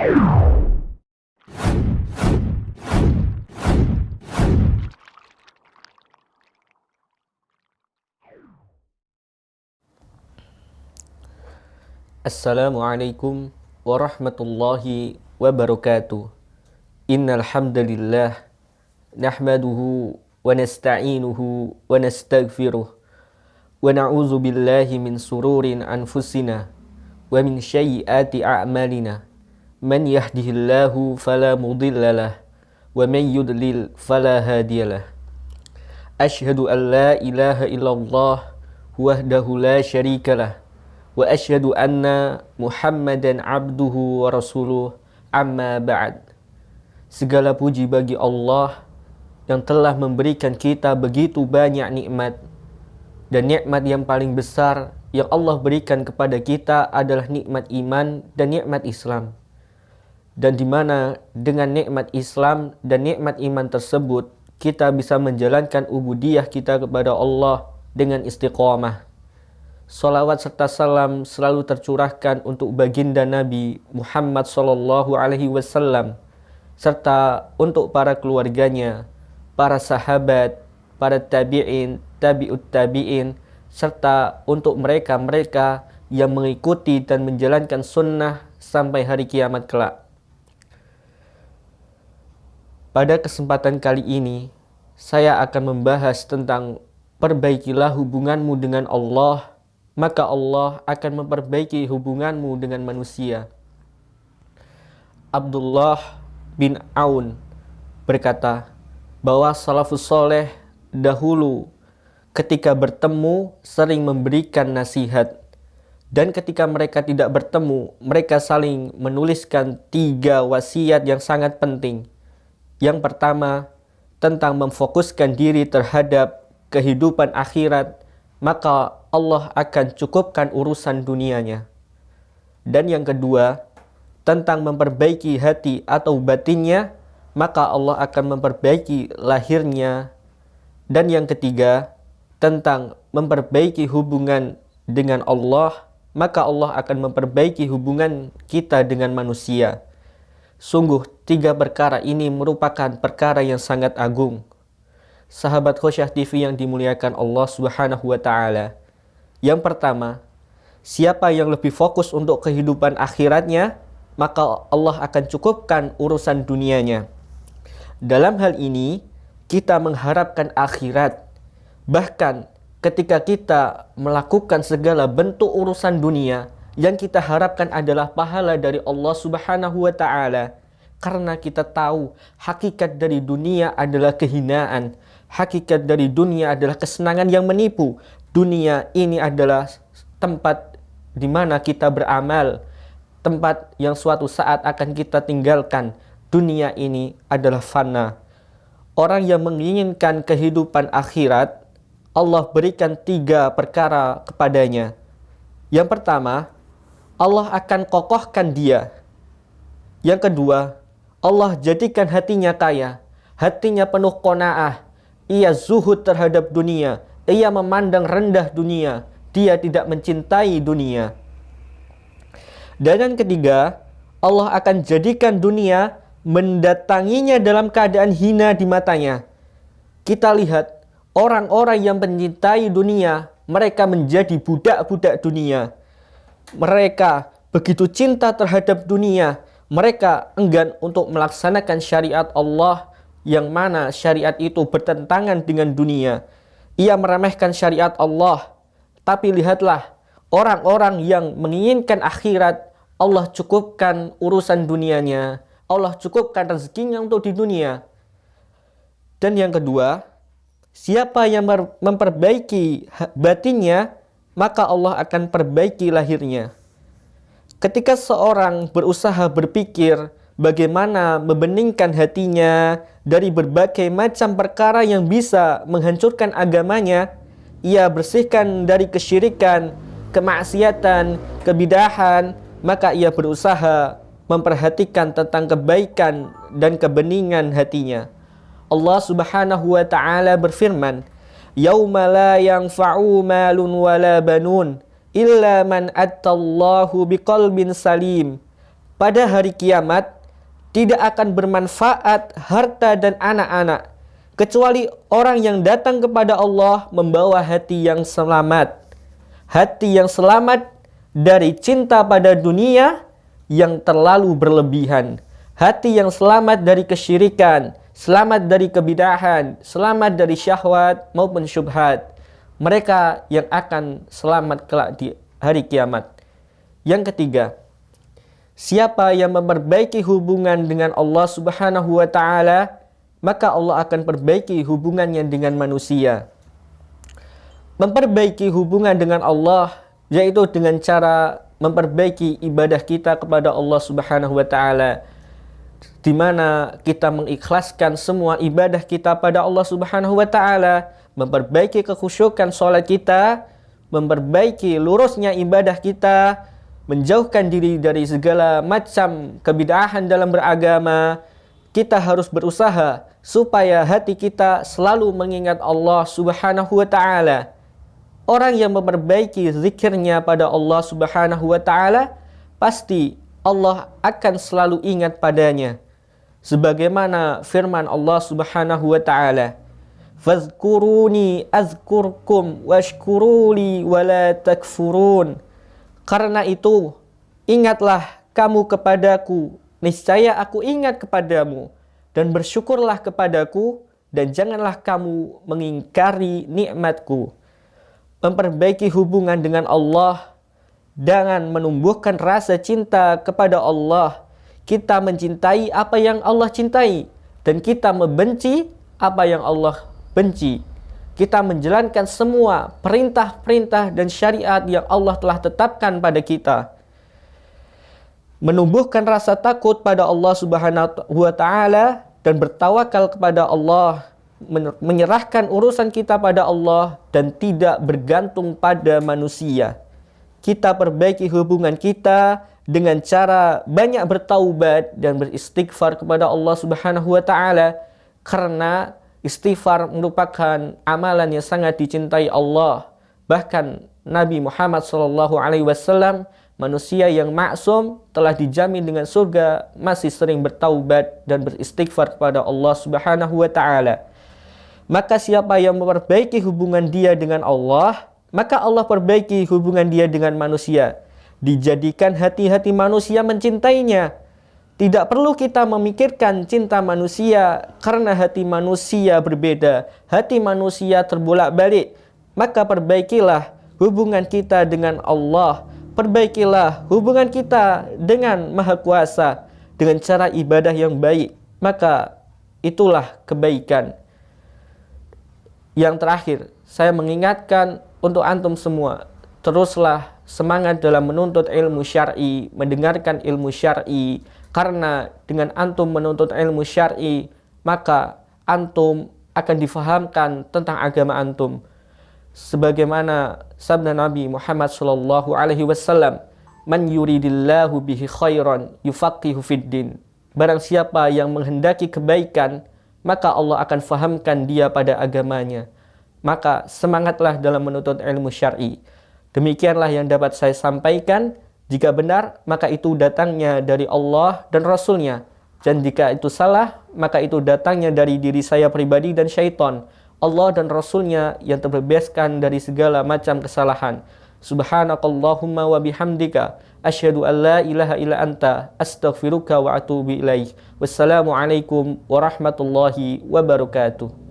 Assalamualaikum warahmatullahi wabarakatuh. Innal hamdalillah nahmaduhu wa nasta'inuhu wa nastaghfiruh wa na'udzu billahi min sururin anfusina wa min sayyiati a'malina. Man yahdihillahu fala mudhillalah wa man yudlil fala hadiyalah. Asyhadu an la ilaha illallah wahdahu la syarikalah wa asyhadu anna Muhammadan abduhu wa rasuluh, amma ba'd. Segala puji bagi Allah yang telah memberikan kita begitu banyak nikmat, dan nikmat yang paling besar yang Allah berikan kepada kita adalah nikmat iman dan nikmat Islam. Dan di mana dengan nikmat Islam dan nikmat iman tersebut kita bisa menjalankan ubudiyah kita kepada Allah dengan istiqomah. Salawat serta salam selalu tercurahkan untuk baginda Nabi Muhammad SAW, serta untuk para keluarganya, para sahabat, para tabi'in, tabi'ut tabi'in, serta untuk mereka-mereka yang mengikuti dan menjalankan sunnah sampai hari kiamat kelak. Pada kesempatan kali ini, saya akan membahas tentang perbaikilah hubunganmu dengan Allah, maka Allah akan memperbaiki hubunganmu dengan manusia. Abdullah bin Aun berkata bahwa salafus soleh dahulu ketika bertemu sering memberikan nasihat, dan ketika mereka tidak bertemu mereka saling menuliskan 3 wasiat yang sangat penting. Yang pertama, tentang memfokuskan diri terhadap kehidupan akhirat, maka Allah akan cukupkan urusan dunianya. Dan yang kedua, tentang memperbaiki hati atau batinnya, maka Allah akan memperbaiki lahirnya. Dan yang ketiga, tentang memperbaiki hubungan dengan Allah, maka Allah akan memperbaiki hubungan kita dengan manusia. Sungguh 3 perkara ini merupakan perkara yang sangat agung. Sahabat Khosyah TV yang dimuliakan Allah Subhanahu wa Ta'ala. Yang pertama, siapa yang lebih fokus untuk kehidupan akhiratnya, maka Allah akan cukupkan urusan dunianya. Dalam hal ini, kita mengharapkan akhirat. Bahkan ketika kita melakukan segala bentuk urusan dunia, yang kita harapkan adalah pahala dari Allah Subhanahu wa Ta'ala. Karena kita tahu hakikat dari dunia adalah kehinaan. Hakikat dari dunia adalah kesenangan yang menipu. Dunia ini adalah tempat di mana kita beramal, tempat yang suatu saat akan kita tinggalkan. Dunia ini adalah fana. Orang yang menginginkan kehidupan akhirat, Allah berikan 3 perkara kepadanya. Yang pertama, Allah akan kokohkan dia. Yang kedua, Allah jadikan hatinya kaya, hatinya penuh qanaah. Ia zuhud terhadap dunia, ia memandang rendah dunia, dia tidak mencintai dunia. Dan yang ketiga, Allah akan jadikan dunia mendatanginya dalam keadaan hina di matanya. Kita lihat orang-orang yang mencintai dunia, mereka menjadi budak-budak dunia. Mereka begitu cinta terhadap dunia, mereka enggan untuk melaksanakan syariat Allah, yang mana syariat itu bertentangan dengan dunia. Ia meremehkan syariat Allah. Tapi lihatlah, orang-orang yang menginginkan akhirat, Allah cukupkan urusan dunianya, Allah cukupkan rezekinya untuk di dunia. Dan yang kedua, siapa yang memperbaiki batinnya, maka Allah akan perbaiki lahirnya. Ketika seorang berusaha berpikir bagaimana membeningkan hatinya dari berbagai macam perkara yang bisa menghancurkan agamanya, ia bersihkan dari kesyirikan, kemaksiatan, kebidahan, maka ia berusaha memperhatikan tentang kebaikan dan kebeningan hatinya. Allah Subhanahu wa Ta'ala berfirman, "Yauma la yanfa'u malun wala banun illa man attallahu biqalbin salim." pada hari kiamat tidak akan bermanfaat harta dan anak-anak, kecuali orang yang datang kepada Allah membawa hati yang selamat. Hati yang selamat dari cinta pada dunia yang terlalu berlebihan. Hati yang selamat dari kesyirikan, selamat dari kebidahan, selamat dari syahwat maupun syubhat. Mereka yang akan selamat kelak di hari kiamat. Yang ketiga, siapa yang memperbaiki hubungan dengan Allah Subhanahu wa taala, maka Allah akan perbaiki hubungannya dengan manusia. Memperbaiki hubungan dengan Allah yaitu dengan cara memperbaiki ibadah kita kepada Allah Subhanahu wa taala, di mana kita mengikhlaskan semua ibadah kita pada Allah Subhanahu wa taala, memperbaiki kekhusyukan salat kita, memperbaiki lurusnya ibadah kita, menjauhkan diri dari segala macam kebid'ahan dalam beragama. Kita harus berusaha supaya hati kita selalu mengingat Allah Subhanahu wa taala. Orang yang memperbaiki zikirnya pada Allah Subhanahu wa taala, pasti Allah akan selalu ingat padanya. Sebagaimana firman Allah Subhanahu wa taala, "Fazkuruni azkurkum washkuruli wala takfurun." Karena itu, ingatlah kamu kepadaku, niscaya aku ingat kepadamu, dan bersyukurlah kepadaku, dan janganlah kamu mengingkari nikmatku. Memperbaiki hubungan dengan Allah dengan menumbuhkan rasa cinta kepada Allah. Kita mencintai apa yang Allah cintai, dan kita membenci apa yang Allah benci. Kita menjalankan semua perintah-perintah dan syariat yang Allah telah tetapkan pada kita. Menumbuhkan rasa takut pada Allah Subhanahu wa taala dan bertawakal kepada Allah, menyerahkan urusan kita pada Allah dan tidak bergantung pada manusia. Kita perbaiki hubungan kita dengan cara banyak bertaubat dan beristighfar kepada Allah Subhanahu wa taala, karena istighfar merupakan amalan yang sangat dicintai Allah. Bahkan Nabi Muhammad SAW, manusia yang maksum, telah dijamin dengan surga, masih sering bertaubat dan beristighfar kepada Allah Subhanahu wa taala. Maka siapa yang memperbaiki hubungan dia dengan Allah, maka Allah perbaiki hubungan dia dengan manusia. Dijadikan hati-hati manusia mencintainya. Tidak perlu kita memikirkan cinta manusia, karena hati manusia berbeda. Hati manusia terbolak-balik. Maka perbaikilah hubungan kita dengan Allah. Perbaikilah hubungan kita dengan Maha Kuasa dengan cara ibadah yang baik. Maka itulah kebaikan. Yang terakhir, saya mengingatkan untuk antum semua, teruslah semangat dalam menuntut ilmu syar'i, mendengarkan ilmu syar'i, karena dengan antum menuntut ilmu syar'i, maka antum akan difahamkan tentang agama antum. Sebagaimana sabda Nabi Muhammad SAW, "Man yuridillahu bihi khairan yufaqihu fiddin." Barang siapa yang menghendaki kebaikan, maka Allah akan fahamkan dia pada agamanya. Maka semangatlah dalam menuntut ilmu syar'i. Demikianlah yang dapat saya sampaikan. Jika benar, maka itu datangnya dari Allah dan Rasulnya. Dan jika itu salah, maka itu datangnya dari diri saya pribadi dan syaitan. Allah dan Rasulnya yang terbebaskan dari segala macam kesalahan. Subhanakallahumma wa bihamdika asyhadu an la ilaha illa anta astaghfiruka wa atubu ilaih. Wassalamualaikum warahmatullahi wabarakatuh.